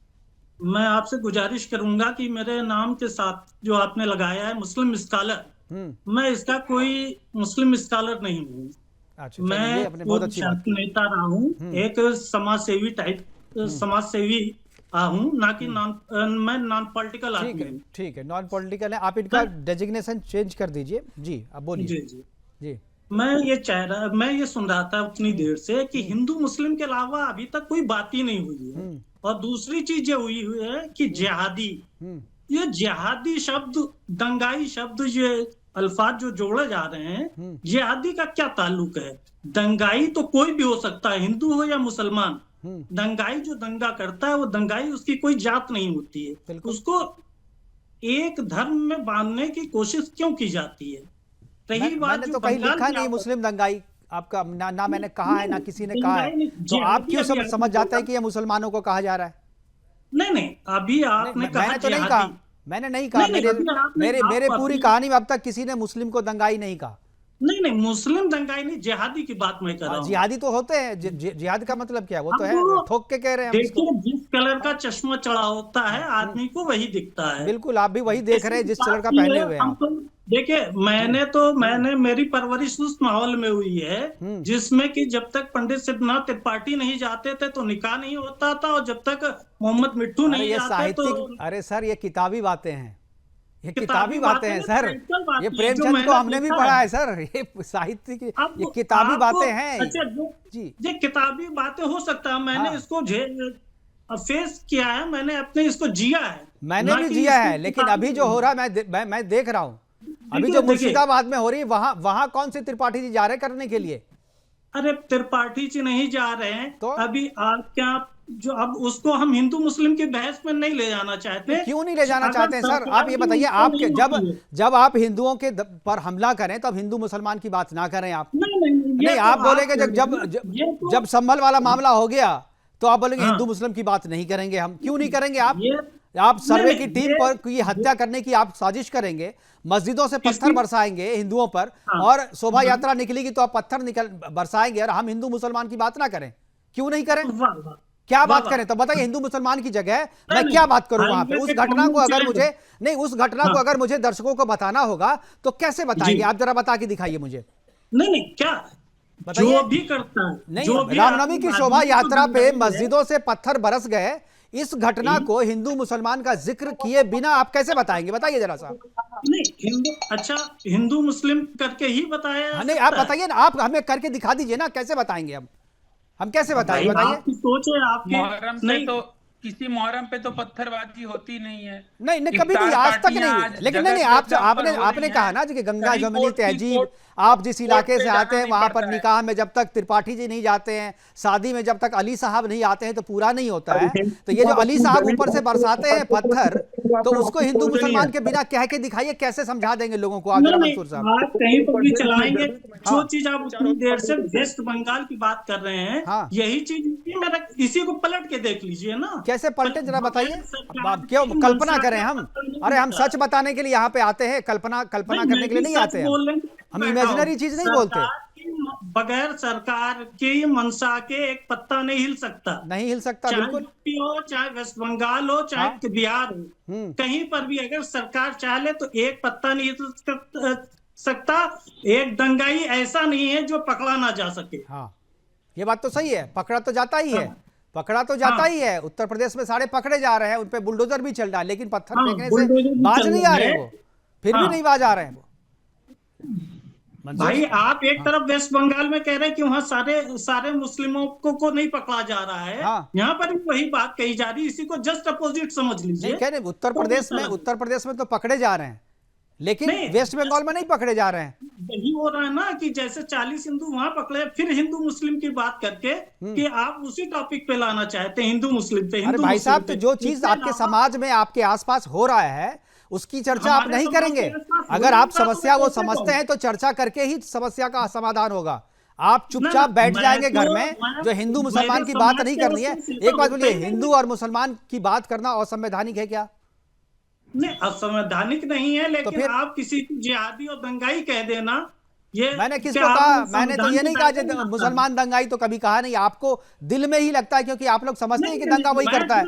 मैं आपसे गुजारिश करूंगा कि मेरे नाम के साथ जो आपने लगाया है मुस्लिम स्कॉलर, मैं इसका कोई मुस्लिम स्कॉलर नहीं हूँ। अच्छा, मैं बहुत अच्छी नेता रहा हूँ, एक समाजसेवी टाइप समाजसेवी हूँ, ना कि मैं नॉन पॉलिटिकल आदमी हूँ। ठीक है, नॉन पॉलिटिकल है। आप इनका डेजिग्नेशन चेंज कर दीजिए जी, अब बोलिए। जी मैं ये सुन रहा था उतनी देर से कि हिंदू मुस्लिम के अलावा अभी तक कोई बात ही नहीं हुई है। और दूसरी चीज ये हुई है कि जिहादी, ये जिहादी शब्द, दंगाई शब्द, ये अल्फाज जो जोड़े जा रहे हैं, जिहादी का क्या ताल्लुक है? दंगाई तो कोई भी हो सकता है, हिंदू हो या मुसलमान। दंगाई जो दंगा करता है वो दंगाई, उसकी कोई जात नहीं होती है। उसको एक धर्म में बांधने की कोशिश क्यों की जाती है? रही बात, मैंने तो कहीं लिखा नहीं मुस्लिम दंगाई, आपका ना मैंने कहा है ना किसी ने कहा है, तो आप क्यों समझ जाते हैं कि ये मुसलमानों को कहा जा रहा है? नहीं, अभी आपने कहा, मैंने तो नहीं कहा, मैंने नहीं कहा, मेरे पूरी कहानी में अब तक किसी ने मुस्लिम को दंगाई नहीं कहा। नहीं, मुस्लिम दंगाई नहीं, जिहादी की बात मैं कर रहा हूँ। जिहादी तो होते हैं, जिहाद का मतलब क्या है? वो तो है, ठोक के कह रहे हैं। देखिए, जिस कलर का चश्मा चढ़ा होता है आदमी को वही दिखता है। बिल्कुल, आप भी वही देख रहे हैं जिस कलर का पहने हुए हैं। देखिए, मैंने मेरी परवरिश उस माहौल में हुई है जिसमें कि जब तक पंडित सिद्धनाथ त्रिपाठी नहीं जाते थे तो निकाह नहीं होता था, और जब तक मोहम्मद मिट्टू नहीं आते तो। अरे सर, ये किताबी बातें हैं, ये किताबी बातें हैं सर, ये प्रेमचंद को हमने भी पढ़ा है सर, ये साहित्य की ये किताबी बातें हैं। अच्छा जी, ये किताबी बातें हो सकता है, मैंने इसको फेस किया है, मैंने अपने इसको जिया है, मैंने भी जिया है, लेकिन अभी जो हो रहा है मैं देख रहा हूँ, अभी जो मुर्शिदाबाद में हो रही है, वहां कौन से त्रिपाठी जी जा रहे करने के लिए? अरे त्रिपाठी जी नहीं जा रहे हैं तो अभी क्या जो अब उसको हम हिंदू मुस्लिम की बहस में नहीं ले जाना चाहते। क्यों नहीं ले जाना चाहते हैं सर? आप ये बताइए, आपके जब आप हिंदुओं के पर हमला करें तब हिंदू मुसलमान की बात ना करें आप। नहीं, आप बोलेंगे जब संभल वाला मामला हो गया तो आप बोलेंगे हिंदू मुस्लिम की बात नहीं करेंगे हम। क्यों नहीं करेंगे आप सर्वे की टीम पर की हत्या करने की आप साजिश करेंगे, मस्जिदों से पत्थर बरसाएंगे हिंदुओं पर, और शोभा यात्रा निकलेगी तो आप पत्थर बरसाएंगे, और हम हिंदू मुसलमान की बात ना करें? क्यों नहीं करें? क्या बात करें? तो बताइए, हिंदू मुसलमान की जगह मैं क्या बात करूं वहां पे? उस घटना को अगर मुझे दर्शकों को बताना होगा तो कैसे बताएंगे? आप जरा बता के दिखाइए मुझे। नहीं, क्या जो भी करता है, नहीं, रामनवमी की शोभा यात्रा पे मस्जिदों से पत्थर बरस गए, इस घटना को हिंदू मुसलमान का जिक्र किए बिना आप कैसे बताएंगे? बताइए जरा सा। नहीं, अच्छा हिंदू मुस्लिम करके ही बताया? नहीं, आप बताइए ना, आप हमें करके दिखा दीजिए ना, कैसे बताएंगे हम कैसे बताएंगे? बताइए। सोचे आपके मुहर्रम से तो किसी मुहर्रम पे तो पत्थरबाजी होती नहीं है। नहीं नहीं, कभी नहीं, आज तक नहीं हुई। लेकिन नहीं, आपने कहा ना कि गंगा जमुनी तहजीब, आप जिस इलाके से आते हैं वहां पर निकाह में जब तक त्रिपाठी जी नहीं जाते हैं, शादी में जब तक अली साहब नहीं आते हैं तो पूरा नहीं होता है। तो ये जो अली साहब ऊपर से बरसाते हैं पत्थर, तो उसको हिंदू मुसलमान के बिना कह के दिखाइए, कैसे समझा देंगे लोगों को आप, जरा मंसूर साहब? आप कहीं पर भी चलाएंगे, जो चीज आप उतनी देर से वेस्ट बंगाल की बात कर रहे हैं, यही चीज मेरा, इसी को पलट के देख लीजिए ना। कैसे पलटे, जरा बताइए। क्यों कल्पना करें हम? अरे हम सच बताने के लिए यहाँ पे आते हैं, कल्पना करने के लिए नहीं आते हैं। हम इमेजिनरी चीज नहीं बोलते। बगैर सरकार की मंशा के एक पत्ता नहीं हिल सकता, नहीं हिल सकता, बिल्कुल। चाहे हो, चाहे वेस्ट बंगाल हो, चाहे बिहार हो, कहीं पर भी अगर सरकार चाहे तो एक पत्ता नहीं हिल सकता। एक दंगाई ऐसा नहीं है जो पकड़ा ना जा सके। हाँ, ये बात तो सही है, पकड़ा तो जाता ही है, पकड़ा तो जाता ही है। उत्तर प्रदेश में सारे पकड़े जा रहे हैं, उनपे बुलडोजर भी चल रहा है, लेकिन पत्थर फेंकने से बाज नहीं आ रहे, वो फिर भी नहीं बाज आ रहे हैं वो। भाई आप एक तरफ वेस्ट बंगाल में कह रहे हैं कि वहाँ सारे मुस्लिमों को नहीं पकड़ा जा रहा है, यहाँ पर भी वही बात कही जा रही है। इसी को जस्ट अपोजिट समझ लीजिए। नहीं कह रहे, उत्तर प्रदेश में तो पकड़े जा रहे हैं, लेकिन वेस्ट बंगाल में नहीं पकड़े जा रहे हैं। यही हो रहा है ना कि जैसे 40 हिंदू वहां पकड़े, फिर हिंदू मुस्लिम की बात करके कि आप उसी टॉपिक पे लाना चाहते हैं, हिंदू मुस्लिम पे। अरे भाई साहब, तो जो चीज आपके समाज में आपके आसपास हो रहा है उसकी चर्चा आप नहीं करेंगे। अगर आप समस्या वो समझते हैं तो चर्चा करके ही समस्या का समाधान होगा। आप चुपचाप बैठ जाएंगे घर में, जो हिंदू मुसलमान की बात नहीं करनी है। एक बात बोलिए, हिंदू और मुसलमान की बात करना असंवैधानिक है क्या? नहीं, असंवैधानिक नहीं है, लेकिन तो आप किसी को जिहादी और दंगाई कह देना, ये मैंने किसको कहा? मैंने तो ये नहीं कहा मुसलमान दंगाई, तो कभी कहा नहीं। आपको दिल में ही लगता है, क्योंकि आप लोग समझते हैं कि दंगा वही करता है।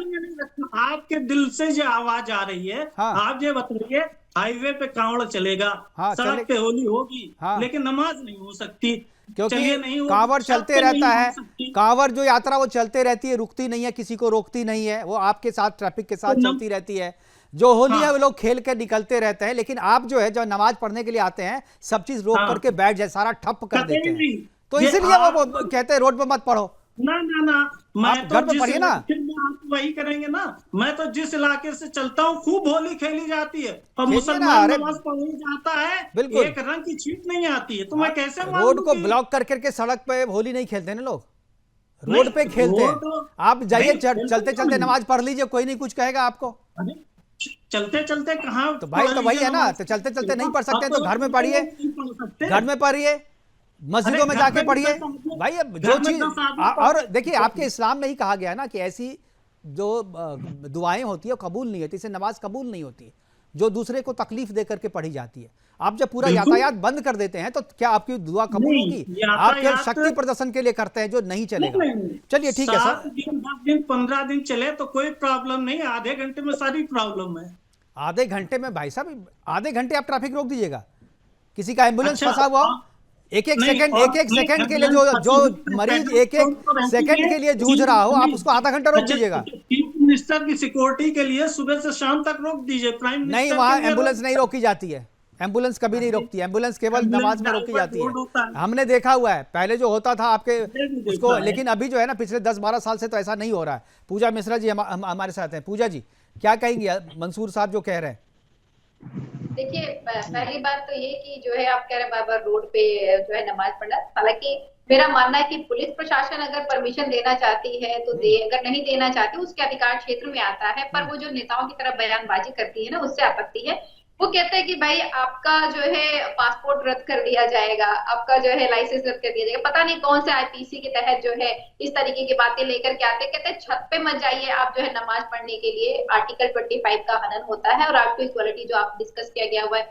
आपके दिल से जो आवाज आ रही है, आप ये बताइए, हाईवे पे कांवड़ चलेगा, सड़क पे होली होगी, लेकिन नमाज नहीं हो सकती, क्योंकि कांवड़ चलते रहता है। कांवड़ जो यात्रा वो चलते रहती है, रुकती नहीं है, किसी को रोकती नहीं है, वो आपके साथ ट्रैफिक के साथ चलती रहती है। जो होली है वो लोग खेल कर निकलते रहते हैं, लेकिन आप जो है जब नमाज पढ़ने के लिए आते हैं, सब चीज रोक करके बैठ जाए, सारा ठप कर देते हैं। तो इसीलिए वो कहते हैं रोड पे मत पढ़ो। ना मैं तो घर पे पढ़िए ना, वही करेंगे ना। मैं तो जिस इलाके से चलता हूँ खूब होली खेली जाती है, और मुसलमान नमाज पढ़ने जाता है, एक रंग की छीट नहीं आती है। तो मैं कैसे रोड को ब्लॉक करके सड़क पे होली नहीं खेलते ना लोग, रोड पे खेलते हैं। आप जाइए, चलते चलते नमाज पढ़ लीजिए, कोई नहीं कुछ कहेगा आपको। चलते चलते कहाँ? तो भाई तो वही है ना, तो चलते चलते नहीं पढ़ सकते तो घर में पढ़िए, घर में पढ़िए, मस्जिदों में जाके पढ़िए भाई। जो चीज, और देखिए आपके इस्लाम में ही कहा गया है ना कि ऐसी जो दुआएं होती है कबूल नहीं होती, इससे नमाज कबूल नहीं होती, जो दूसरे को तकलीफ दे करके पढ़ी जाती है। आप जब पूरा यातायात बंद कर देते हैं तो क्या आपकी दुआ कबूल होगी? आप केवल शक्ति प्रदर्शन के लिए करते हैं, जो नहीं चलेगा। चलिए ठीक है सर, 10 दिन 15 दिन चले तो कोई प्रॉब्लम नहीं, आधे घंटे में सारी प्रॉब्लम है। आधे घंटे में भाई साहब, आधे घंटे आप ट्रैफिक रोक दीजिएगा, किसी का एम्बुलेंस फंसा हुआ हो, एक एक सेकंड के लिए जो मरीज एक सेकंड के लिए जूझ रहा हो, आप उसको आधा घंटा रोक दीजिएगा। चीफ मिनिस्टर की सिक्योरिटी के लिए सुबह से शाम तक रोक दीजिए। प्राइम मिनिस्टर नहीं, वहां एम्बुलेंस नहीं रोकी जाती है, एम्बुलेंस कभी नहीं रोकती है, एम्बुलेंस केवल नमाज में रोकी जाती है। हमने देखा हुआ है, पहले जो होता था आपके उसको, लेकिन अभी जो है ना पिछले 10-12 साल से तो ऐसा नहीं हो रहा है। पूजा मिश्रा जी हमारे साथ हैं। पूजा जी, क्या कहेंगे मंसूर साहब जो कह रहे हैं? देखिए, पहली बात तो ये कि जो है आप कह रहे बार रोड पे जो है नमाज पढ़ना, हालांकि मेरा मानना है कि पुलिस प्रशासन अगर परमिशन देना चाहती है तो दे, अगर नहीं देना चाहती उसके अधिकार क्षेत्र में आता है। पर वो जो नेताओं की तरफ बयानबाजी करती है ना, उससे आपत्ति है। वो कहते हैं कि भाई आपका जो है पासपोर्ट रद्द कर दिया जाएगा, आपका जो है लाइसेंस रद्द कर दिया जाएगा, पता नहीं कौन से आईपीसी के तहत जो है इस तरीके की बातें लेकर के आते। कहते हैं छत पे मत जाइए आप जो है नमाज पढ़ने के लिए, आर्टिकल 25 का हनन होता है, और राइट टू इक्वलिटी जो आप डिस्कस किया गया हुआ है,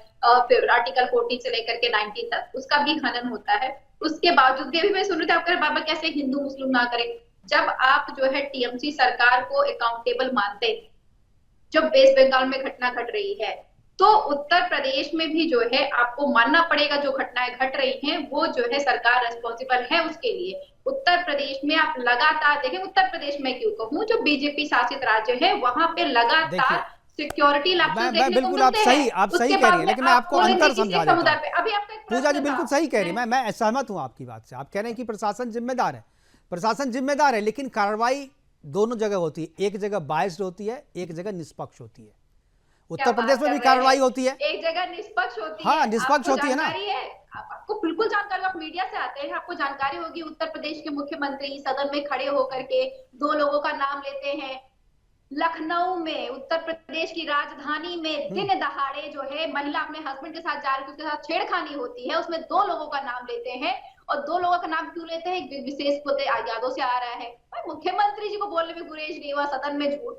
फिर आर्टिकल 14 से लेकर के 19 तक, उसका भी हनन होता है। उसके बावजूद भी अभी मैं सुन रही थी आप कह रहे बाबा कैसे हिंदू मुस्लिम ना करें। जब आप जो है टीएमसी सरकार को अकाउंटेबल मानते, जब वेस्ट बंगाल में घटना घट रही है, तो उत्तर प्रदेश में भी जो है आपको मानना पड़ेगा, जो घटनाएं घट रही हैं वो जो है सरकार रिस्पॉन्सिबल है उसके लिए। उत्तर प्रदेश में आप लगातार देखें, उत्तर प्रदेश में क्यों कहूं, जो बीजेपी शासित राज्य है वहां पे लगातार सिक्योरिटी बिल्कुल आप सही कह रही है, लेकिन मैं आपको अंतर समझा देता हूं। पूजा जी बिल्कुल सही कह रही है, मैं सहमत हूं आपकी बात से। आप कह रहे हैं कि प्रशासन जिम्मेदार है, प्रशासन जिम्मेदार है, लेकिन कार्रवाई दोनों जगह होती है, एक जगह बायस्ड होती है, एक जगह निष्पक्ष होती है। क्या उत्तर बात प्रदेश में कर भी रहे कार्रवाई हैं? होती है। एक जगह निष्पक्ष होती हाँ, है। निष्पक्ष आपको होती है ना। जानकारी है, आपको बिल्कुल जानकारी, आप मीडिया से आते हैं, आपको जानकारी होगी उत्तर प्रदेश के मुख्यमंत्री सदन में खड़े होकर के 2 लोगों का नाम लेते हैं। लखनऊ में, उत्तर प्रदेश की राजधानी में दिन दहाड़े जो है महिला अपने हस्बैंड के साथ जा रही है, उसके साथ छेड़खानी होती है, उसमें 2 लोगों का नाम लेते हैं। और 2 लोगों का नाम क्यों लेते हैं? एक विशेष यादों से आ रहा है। मुख्यमंत्री जी को बोलने में गुरेज नहीं हुआ, सदन में झूठ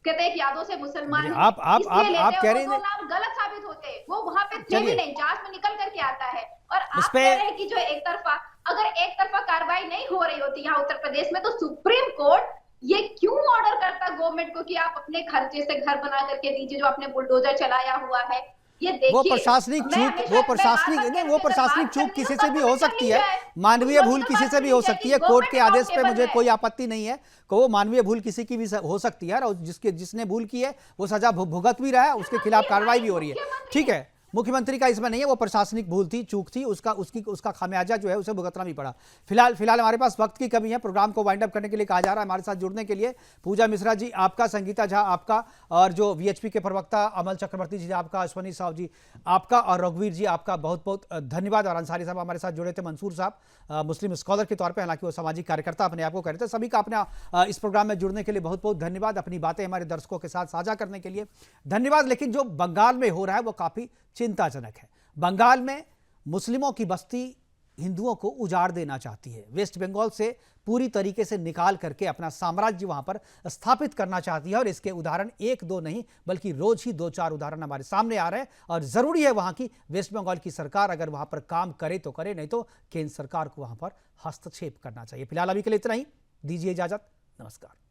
कहते हैं कि यादों से मुसलमान आप कह रहे हैं, वो नाम गलत साबित होते हैं, वो वहां पे थे भी नहीं, जांच में निकल करके आता है। और आप कह रहे हैं कि जो अगर एक तरफा कार्रवाई नहीं हो रही होती यहाँ उत्तर प्रदेश में, तो सुप्रीम कोर्ट ये क्यों ऑर्डर करता गवर्नमेंट को कि आप अपने खर्चे से घर बना करके दीजिए, जो आपने बुलडोजर चलाया हुआ है। ये देखिए, वो प्रशासनिक चूक किसी से भी हो सकती है, मानवीय भूल किसी से भी हो सकती है। कोर्ट के आदेश पे मुझे कोई आपत्ति नहीं है कि वो मानवीय भूल किसी की भी हो सकती है, और जिसने भूल की है वो सजा भुगत भी रहा है, उसके खिलाफ कार्रवाई भी हो रही है। ठीक है, मुख्यमंत्री का इसमें नहीं है, वो प्रशासनिक भूल थी, चूक थी, उसका खामियाजा जो है उसे भुगतना भी पड़ा। फिलहाल हमारे पास वक्त की कमी है, प्रोग्राम को वाइंड अप करने के लिए कहा जा रहा है। हमारे साथ जुड़ने के लिए पूजा मिश्रा जी आपका, संगीता झा आपका, और जो वीएचपी के प्रवक्ता अमल चक्रवर्ती जी आपका, अश्वनी साहु जी आपका, और रघुवीर जी आपका बहुत बहुत धन्यवाद। और अंसारी साहब हमारे साथ जुड़े थे, मंसूर साहब मुस्लिम स्कॉलर के तौर पर, हालांकि वो सामाजिक कार्यकर्ता अपने आप को कहते थे। सभी का अपना इस प्रोग्राम में जुड़ने के लिए बहुत बहुत धन्यवाद, अपनी बातें हमारे दर्शकों के साथ साझा करने के लिए धन्यवाद। लेकिन जो बंगाल में हो रहा है वो काफी चिंताजनक है। बंगाल में मुस्लिमों की बस्ती हिंदुओं को उजाड़ देना चाहती है, वेस्ट बंगाल से पूरी तरीके से निकाल करके अपना साम्राज्य वहां पर स्थापित करना चाहती है। और इसके उदाहरण 1-2 नहीं बल्कि रोज ही 2-4 उदाहरण हमारे सामने आ रहे हैं। और जरूरी है वहां की वेस्ट बंगाल की सरकार अगर वहां पर काम करे तो करे, नहीं तो केंद्र सरकार को वहां पर हस्तक्षेप करना चाहिए। फिलहाल अभी के लिए इतना ही, दीजिए इजाजत, नमस्कार।